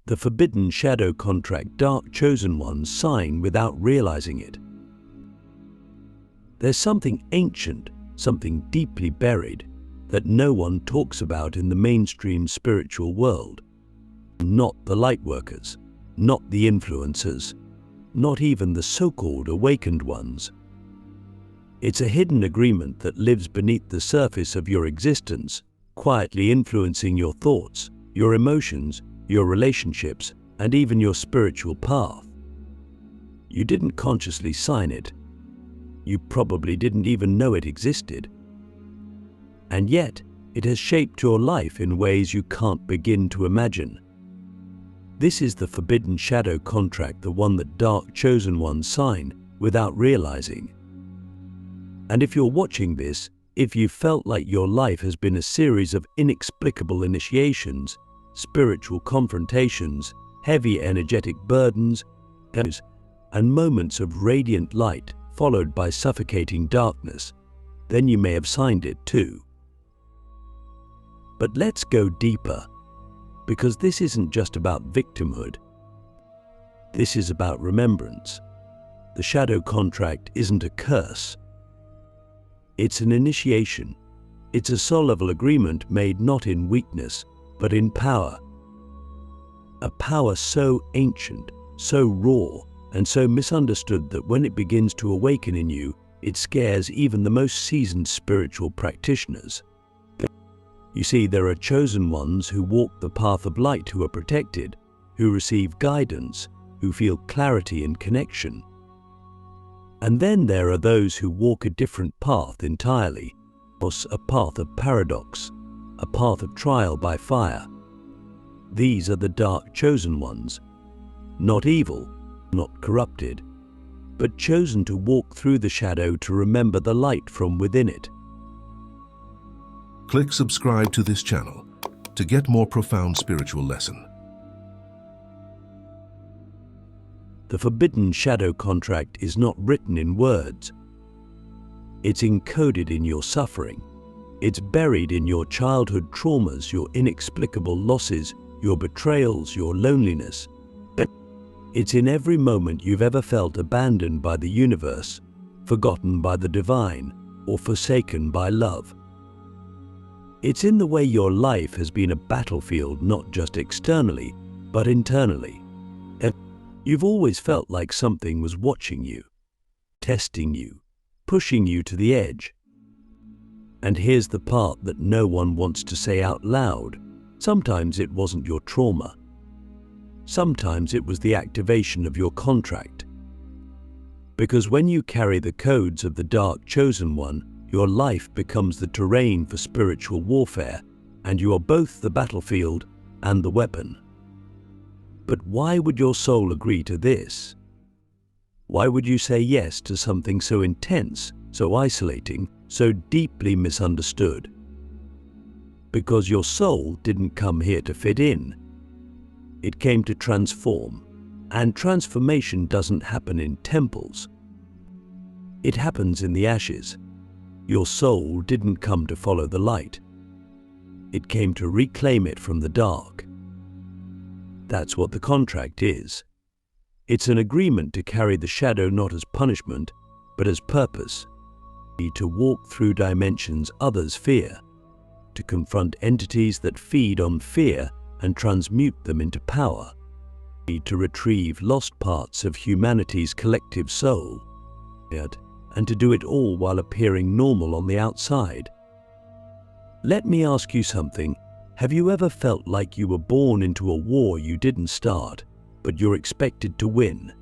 The forbidden shadow contract dark chosen ones sign without realizing it. There's something ancient, something deeply buried, that no one talks about in the mainstream spiritual world. Not the lightworkers, not the influencers, not even the so-called awakened ones. It's a hidden agreement that lives beneath the surface of your existence, quietly influencing your thoughts, your emotions, your relationships, and even your spiritual path. You didn't consciously sign it. You probably didn't even know it existed. And yet, it has shaped your life in ways you can't begin to imagine. This is the forbidden shadow contract, the one that dark chosen ones sign without realizing. And if you're watching this, if you felt like your life has been a series of inexplicable initiations, spiritual confrontations, heavy energetic burdens, and moments of radiant light followed by suffocating darkness, then you may have signed it too. But let's go deeper, because this isn't just about victimhood. This is about remembrance. The shadow contract isn't a curse. It's an initiation. It's a soul-level agreement made not in weakness, but in power. A power so ancient, so raw, and so misunderstood that when it begins to awaken in you, it scares even the most seasoned spiritual practitioners. You see, there are chosen ones who walk the path of light, who are protected, who receive guidance, who feel clarity and connection. And then there are those who walk a different path entirely, a path of paradox, a path of trial by fire. These are the dark chosen ones, not evil, not corrupted, but chosen to walk through the shadow to remember the light from within it. Click subscribe to this channel to get more profound spiritual lesson. The forbidden shadow contract is not written in words. It's encoded in your suffering. It's buried in your childhood traumas, your inexplicable losses, your betrayals, your loneliness. It's in every moment you've ever felt abandoned by the universe, forgotten by the divine, or forsaken by love. It's in the way your life has been a battlefield, not just externally, but internally. You've always felt like something was watching you, testing you, pushing you to the edge. And here's the part that no one wants to say out loud. Sometimes it wasn't your trauma. Sometimes it was the activation of your contract. Because when you carry the codes of the dark chosen one, your life becomes the terrain for spiritual warfare, and you are both the battlefield and the weapon. But why would your soul agree to this? Why would you say yes to something so intense, so isolating, so deeply misunderstood? Because your soul didn't come here to fit in. It came to transform, and transformation doesn't happen in temples. It happens in the ashes. Your soul didn't come to follow the light. It came to reclaim it from the dark. That's what the contract is. It's an agreement to carry the shadow not as punishment, but as purpose. To walk through dimensions others fear, to confront entities that feed on fear and transmute them into power, to retrieve lost parts of humanity's collective soul, and to do it all while appearing normal on the outside. Let me ask you something. Have you ever felt like you were born into a war you didn't start, but you're expected to win?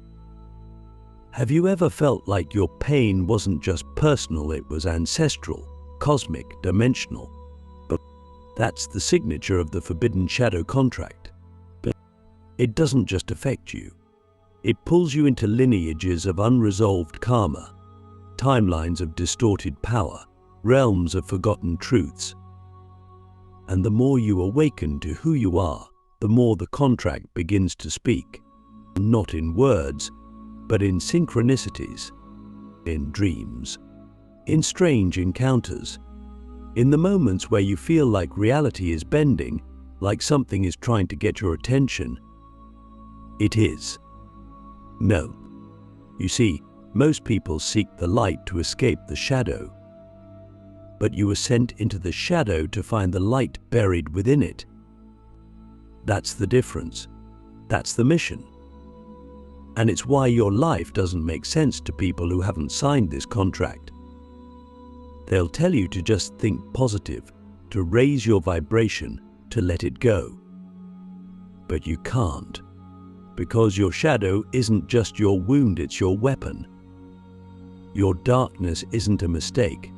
Have you ever felt like your pain wasn't just personal, it was ancestral, cosmic, dimensional? But that's the signature of the forbidden shadow contract. But it doesn't just affect you. It pulls you into lineages of unresolved karma, timelines of distorted power, realms of forgotten truths. And the more you awaken to who you are, the more the contract begins to speak, not in words, but in synchronicities, in dreams, in strange encounters, in the moments where you feel like reality is bending, like something is trying to get your attention, It is. No. You see, most people seek the light to escape the shadow. But you were sent into the shadow to find the light buried within it. That's the difference. That's the mission. And it's why your life doesn't make sense to people who haven't signed this contract. They'll tell you to just think positive, to raise your vibration, to let it go. But you can't, because your shadow isn't just your wound, it's your weapon. Your darkness isn't a mistake,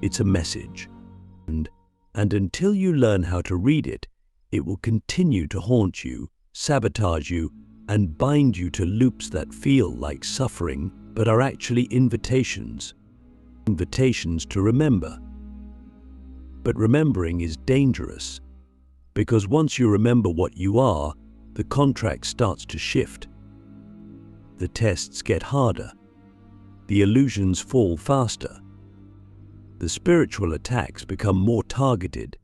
it's a message. And until you learn how to read it, it will continue to haunt you, sabotage you, and bind you to loops that feel like suffering, but are actually invitations. Invitations to remember. But remembering is dangerous, because once you remember what you are, the contract starts to shift. The tests get harder. The illusions fall faster. The spiritual attacks become more targeted.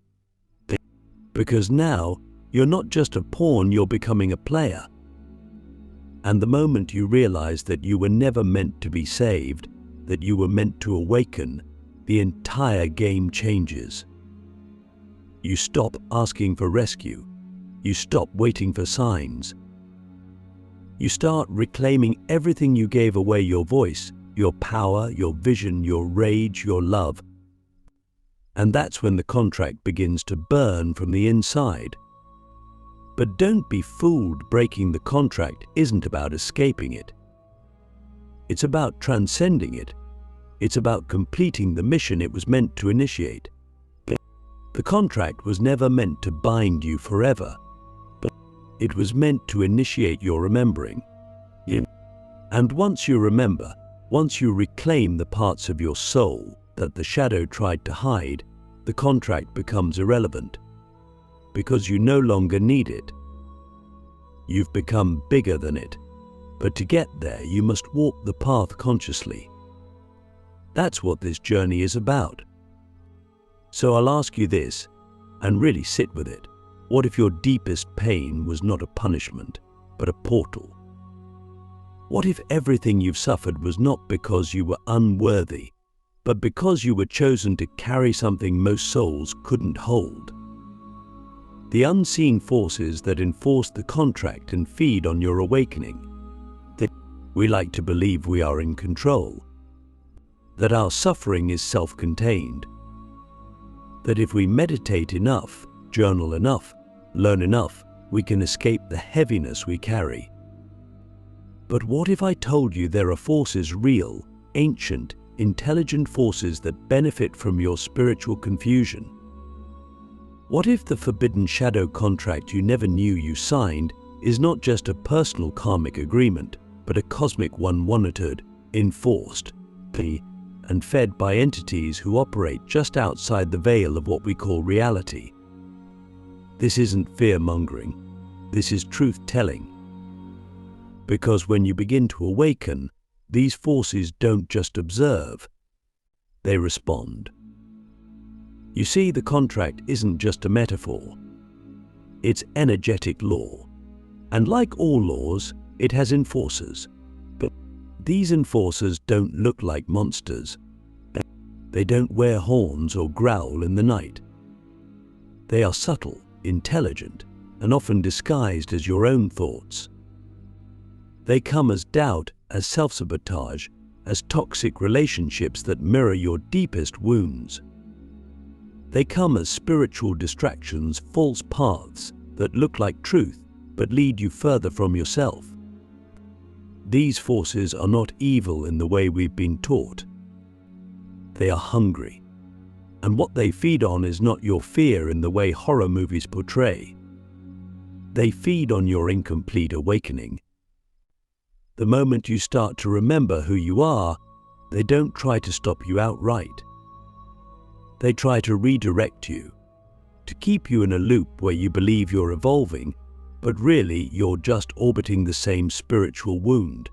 Because now, you're not just a pawn, you're becoming a player. And the moment you realize that you were never meant to be saved, that you were meant to awaken, the entire game changes. You stop asking for rescue. You stop waiting for signs. You start reclaiming everything you gave away: your voice, your power, your vision, your rage, your love. And that's when the contract begins to burn from the inside. But don't be fooled, breaking the contract isn't about escaping it. It's about transcending it. It's about completing the mission it was meant to initiate. The contract was never meant to bind you forever. It was meant to initiate your remembering. And once you remember, once you reclaim the parts of your soul that the shadow tried to hide, the contract becomes irrelevant, because you no longer need it. You've become bigger than it, but to get there you must walk the path consciously. That's what this journey is about. So I'll ask you this, and really sit with it. What if your deepest pain was not a punishment, but a portal? What if everything you've suffered was not because you were unworthy, but because you were chosen to carry something most souls couldn't hold? The unseen forces that enforce the contract and feed on your awakening. We like to believe we are in control, that our suffering is self-contained, that if we meditate enough, journal enough, learn enough, we can escape the heaviness we carry. But what if I told you there are forces, real, ancient, intelligent forces that benefit from your spiritual confusion? What if the forbidden shadow contract you never knew you signed is not just a personal karmic agreement, but a cosmic one monitored, enforced, and fed by entities who operate just outside the veil of what we call reality? This isn't fear-mongering, this is truth-telling. Because when you begin to awaken, these forces don't just observe, they respond. You see, the contract isn't just a metaphor. It's energetic law. And like all laws, it has enforcers. But these enforcers don't look like monsters. They don't wear horns or growl in the night. They are subtle, intelligent, and often disguised as your own thoughts. They come as doubt, as self-sabotage, as toxic relationships that mirror your deepest wounds. They come as spiritual distractions, false paths that look like truth but lead you further from yourself. These forces are not evil in the way we've been taught. They are hungry. And what they feed on is not your fear in the way horror movies portray. They feed on your incomplete awakening. The moment you start to remember who you are, they don't try to stop you outright. They try to redirect you, to keep you in a loop where you believe you're evolving, but really you're just orbiting the same spiritual wound.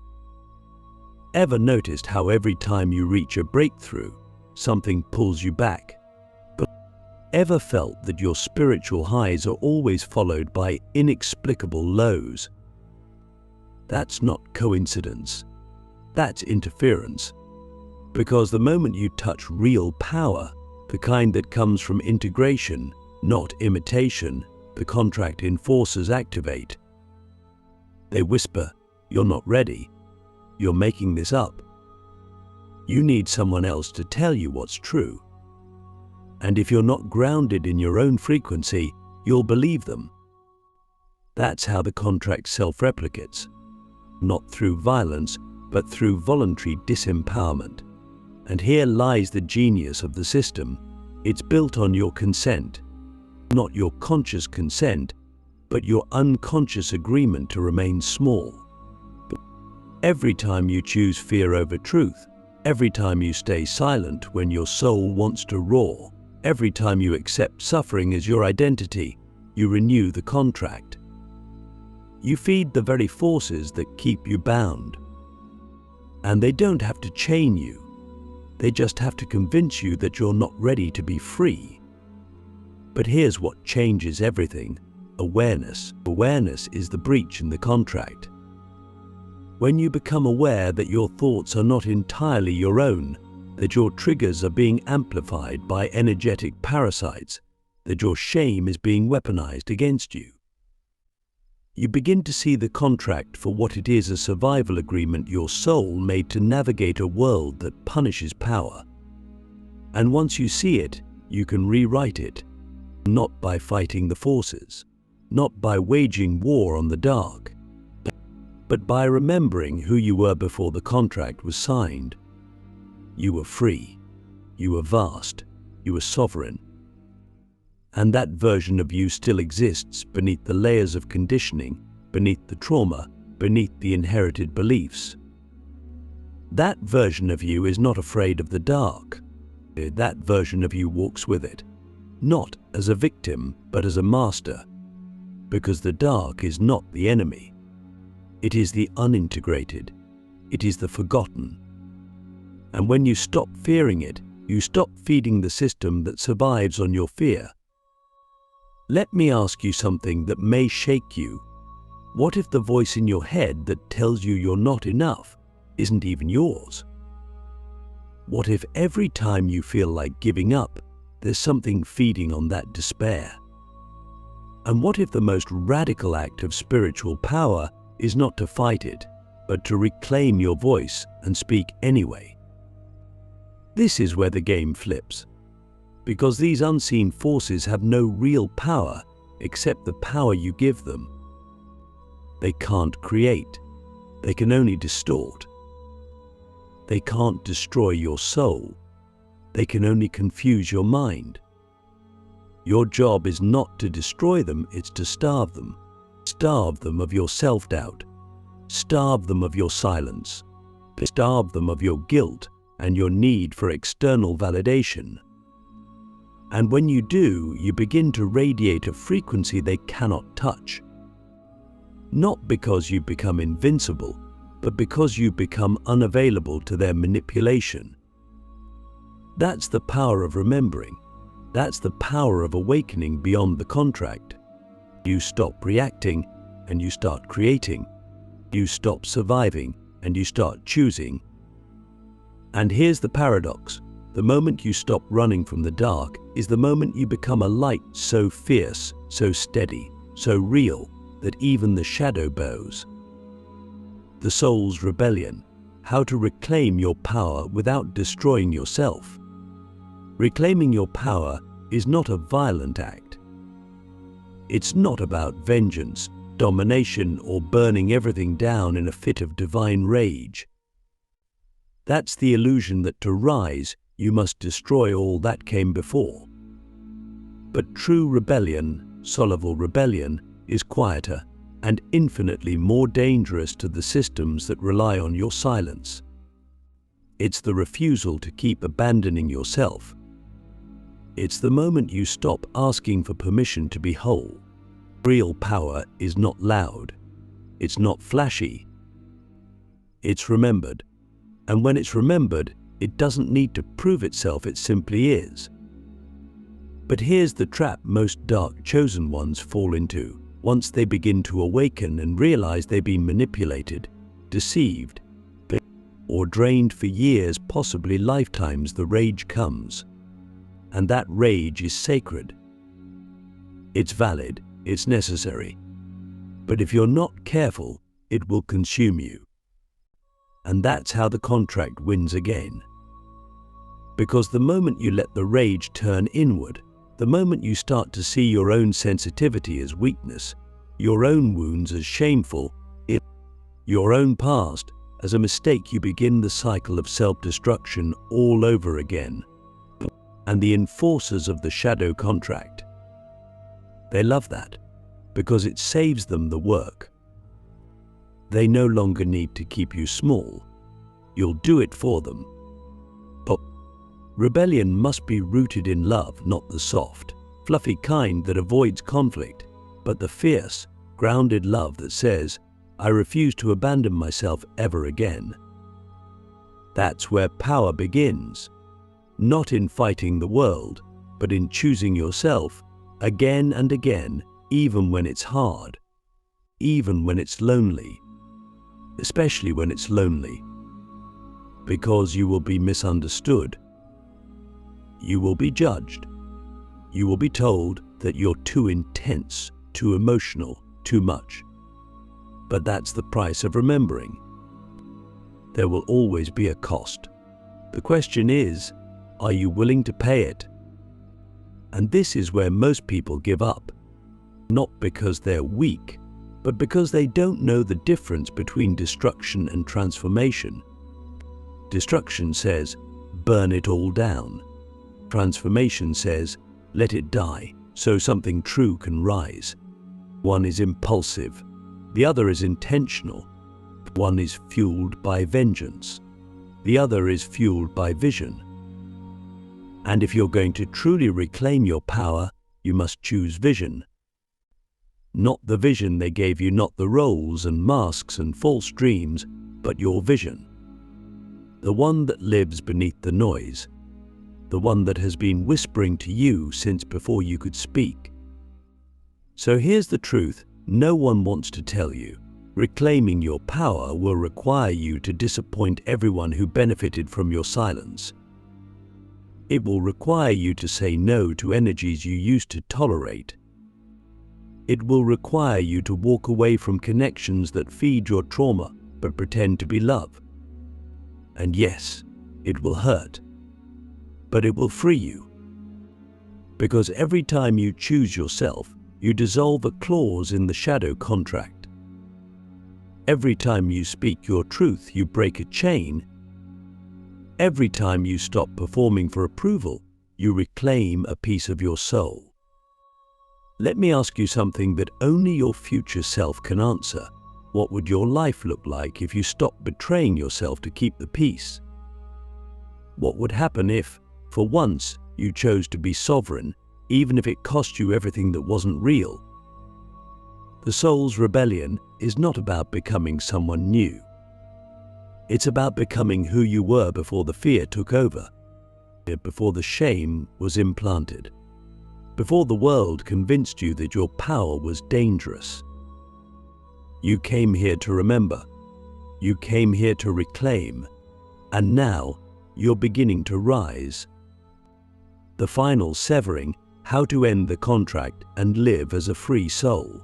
Ever noticed how every time you reach a breakthrough, something pulls you back? But ever felt that your spiritual highs are always followed by inexplicable lows? That's not coincidence. That's interference. Because the moment you touch real power, the kind that comes from integration, not imitation, the contract enforcers activate. They whisper, "You're not ready. You're making this up. You need someone else to tell you what's true." And if you're not grounded in your own frequency, you'll believe them. That's how the contract self-replicates, not through violence, but through voluntary disempowerment. And here lies the genius of the system. It's built on your consent, not your conscious consent, but your unconscious agreement to remain small. Every time you choose fear over truth, every time you stay silent when your soul wants to roar, every time you accept suffering as your identity, you renew the contract. You feed the very forces that keep you bound. And they don't have to chain you. They just have to convince you that you're not ready to be free. But here's what changes everything: awareness. Awareness is the breach in the contract. When you become aware that your thoughts are not entirely your own, that your triggers are being amplified by energetic parasites, that your shame is being weaponized against you, you begin to see the contract for what it is: a survival agreement your soul made to navigate a world that punishes power. And once you see it, you can rewrite it, not by fighting the forces, not by waging war on the dark, but by remembering who you were before the contract was signed. You were free, you were vast, you were sovereign. And that version of you still exists beneath the layers of conditioning, beneath the trauma, beneath the inherited beliefs. That version of you is not afraid of the dark. That version of you walks with it, not as a victim, but as a master. Because the dark is not the enemy. It is the unintegrated. It is the forgotten. And when you stop fearing it, you stop feeding the system that survives on your fear. Let me ask you something that may shake you. What if the voice in your head that tells you you're not enough isn't even yours? What if every time you feel like giving up, there's something feeding on that despair? And what if the most radical act of spiritual power is not to fight it, but to reclaim your voice and speak anyway? This is where the game flips. Because these unseen forces have no real power except the power you give them. They can't create. They can only distort. They can't destroy your soul. They can only confuse your mind. Your job is not to destroy them, it's to starve them. Starve them of your self-doubt. Starve them of your silence. Starve them of your guilt and your need for external validation. And when you do, you begin to radiate a frequency they cannot touch. Not because you become invincible, but because you become unavailable to their manipulation. That's the power of remembering. That's the power of awakening beyond the contract. You stop reacting and you start creating. You stop surviving and you start choosing. And here's the paradox. The moment you stop running from the dark is the moment you become a light so fierce, so steady, so real that even the shadow bows. The soul's rebellion, how to reclaim your power without destroying yourself. Reclaiming your power is not a violent act. It's not about vengeance, domination, or burning everything down in a fit of divine rage. That's the illusion that to rise, you must destroy all that came before. But true rebellion, soluble rebellion, is quieter and infinitely more dangerous to the systems that rely on your silence. It's the refusal to keep abandoning yourself. It's the moment you stop asking for permission to be whole. Real power is not loud. It's not flashy. It's remembered. And when it's remembered, it doesn't need to prove itself, it simply is. But here's the trap most dark chosen ones fall into. Once they begin to awaken and realize they've been manipulated, deceived, or drained for years, possibly lifetimes, the rage comes. And that rage is sacred. It's valid, it's necessary. But if you're not careful, it will consume you. And that's how the contract wins again. Because the moment you let the rage turn inward, the moment you start to see your own sensitivity as weakness, your own wounds as shameful, your own past as a mistake, you begin the cycle of self-destruction all over again. And the enforcers of the shadow contract, they love that because it saves them the work. They no longer need to keep you small. You'll do it for them. But rebellion must be rooted in love, not the soft, fluffy kind that avoids conflict, but the fierce, grounded love that says, I refuse to abandon myself ever again. That's where power begins, not in fighting the world, but in choosing yourself again and again, even when it's hard, even when it's lonely, especially when it's lonely, because you will be misunderstood. You will be judged. You will be told that you're too intense, too emotional, too much. But that's the price of remembering. There will always be a cost. The question is, are you willing to pay it? And this is where most people give up, not because they're weak, but because they don't know the difference between destruction and transformation. Destruction says, burn it all down. Transformation says, let it die so something true can rise. One is impulsive, the other is intentional. One is fueled by vengeance, the other is fueled by vision. And if you're going to truly reclaim your power, you must choose vision. Not the vision they gave you, not the roles and masks and false dreams, but your vision. The one that lives beneath the noise, the one that has been whispering to you since before you could speak. So here's the truth no one wants to tell you. Reclaiming your power will require you to disappoint everyone who benefited from your silence. It will require you to say no to energies you used to tolerate. It will require you to walk away from connections that feed your trauma but pretend to be love. And yes, it will hurt, but it will free you. Because every time you choose yourself, you dissolve a clause in the shadow contract. Every time you speak your truth, you break a chain. Every time you stop performing for approval, you reclaim a piece of your soul. Let me ask you something that only your future self can answer. What would your life look like if you stopped betraying yourself to keep the peace? What would happen if, for once, you chose to be sovereign, even if it cost you everything that wasn't real? The soul's rebellion is not about becoming someone new. It's about becoming who you were before the fear took over, before the shame was implanted, before the world convinced you that your power was dangerous. You came here to remember. You came here to reclaim. And now you're beginning to rise. The final severing, how to end the contract and live as a free soul.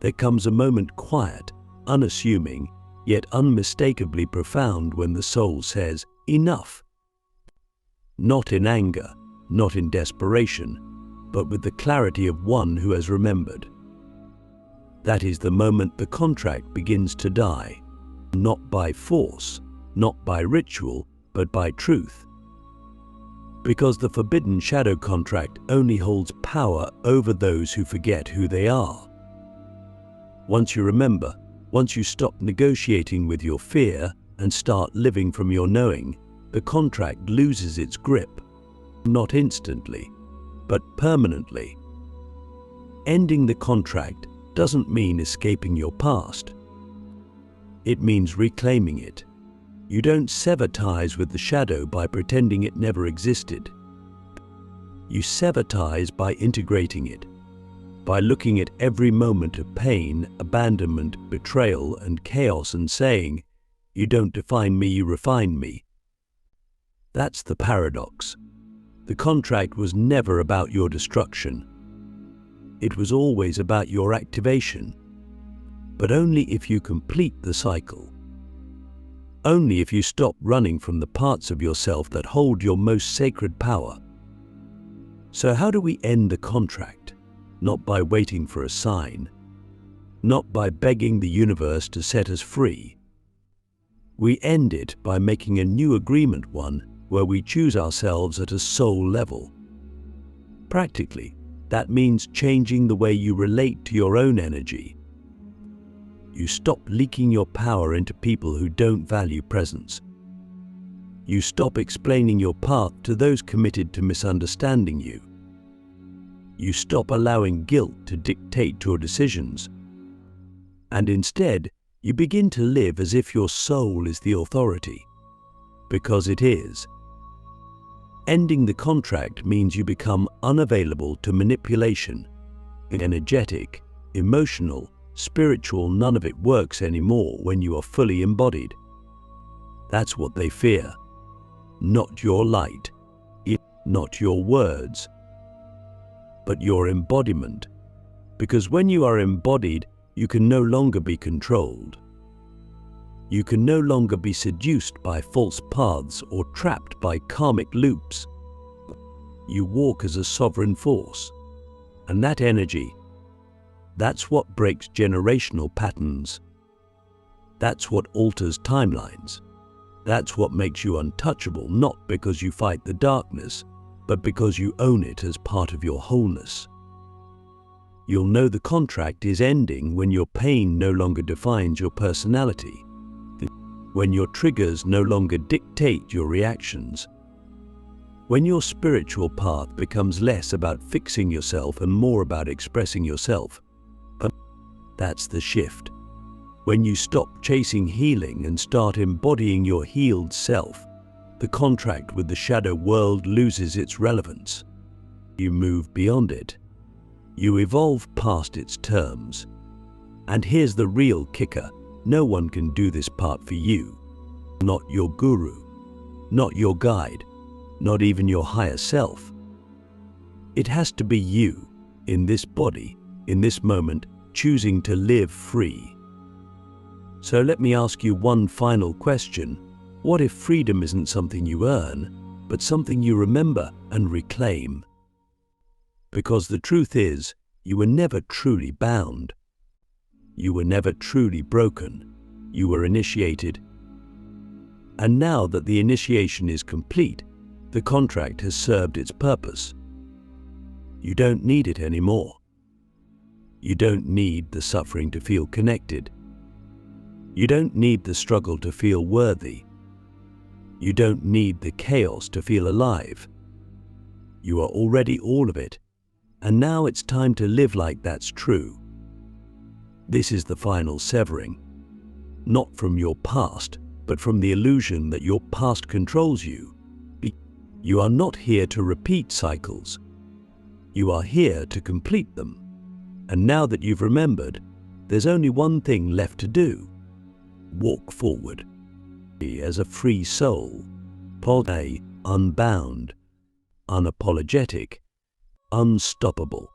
There comes a moment quiet, unassuming, yet unmistakably profound when the soul says, enough. Not in anger, not in desperation, but with the clarity of one who has remembered. That is the moment the contract begins to die, not by force, not by ritual, but by truth. Because the forbidden shadow contract only holds power over those who forget who they are. Once you remember, once you stop negotiating with your fear and start living from your knowing, the contract loses its grip, not instantly, but permanently. Ending the contract doesn't mean escaping your past. It means reclaiming it. You don't sever ties with the shadow by pretending it never existed. You sever ties by integrating it, by looking at every moment of pain, abandonment, betrayal, and chaos and saying, "You don't define me, you refine me." That's the paradox. The contract was never about your destruction. It was always about your activation. But only if you complete the cycle. Only if you stop running from the parts of yourself that hold your most sacred power. So how do we end the contract? Not by waiting for a sign. Not by begging the universe to set us free. We end it by making a new agreement, one where we choose ourselves at a soul level. Practically, that means changing the way you relate to your own energy. You stop leaking your power into people who don't value presence. You stop explaining your path to those committed to misunderstanding you. You stop allowing guilt to dictate your decisions. And instead, you begin to live as if your soul is the authority. Because it is. Ending the contract means you become unavailable to manipulation. Energetic, emotional, spiritual, none of it works anymore when you are fully embodied. That's what they fear. Not your light, not your words, but your embodiment. Because when you are embodied, you can no longer be controlled. You can no longer be seduced by false paths or trapped by karmic loops. You walk as a sovereign force. And that energy, that's what breaks generational patterns. That's what alters timelines. That's what makes you untouchable, not because you fight the darkness, but because you own it as part of your wholeness. You'll know the contract is ending when your pain no longer defines your personality, when your triggers no longer dictate your reactions, when your spiritual path becomes less about fixing yourself and more about expressing yourself. That's the shift. When you stop chasing healing and start embodying your healed self, the contract with the shadow world loses its relevance. You move beyond it. You evolve past its terms. And here's the real kicker. No one can do this part for you. Not your guru, not your guide, not even your higher self. It has to be you, in this body, in this moment, choosing to live free. So let me ask you one final question. What if freedom isn't something you earn, but something you remember and reclaim? Because the truth is, you were never truly bound. You were never truly broken. You were initiated. And now that the initiation is complete, the contract has served its purpose. You don't need it anymore. You don't need the suffering to feel connected. You don't need the struggle to feel worthy. You don't need the chaos to feel alive. You are already all of it, and now it's time to live like that's true. This is the final severing, not from your past, but from the illusion that your past controls you. You are not here to repeat cycles. You are here to complete them. And now that you've remembered, there's only one thing left to do. Walk forward. As a free soul, unbound, unapologetic, unstoppable.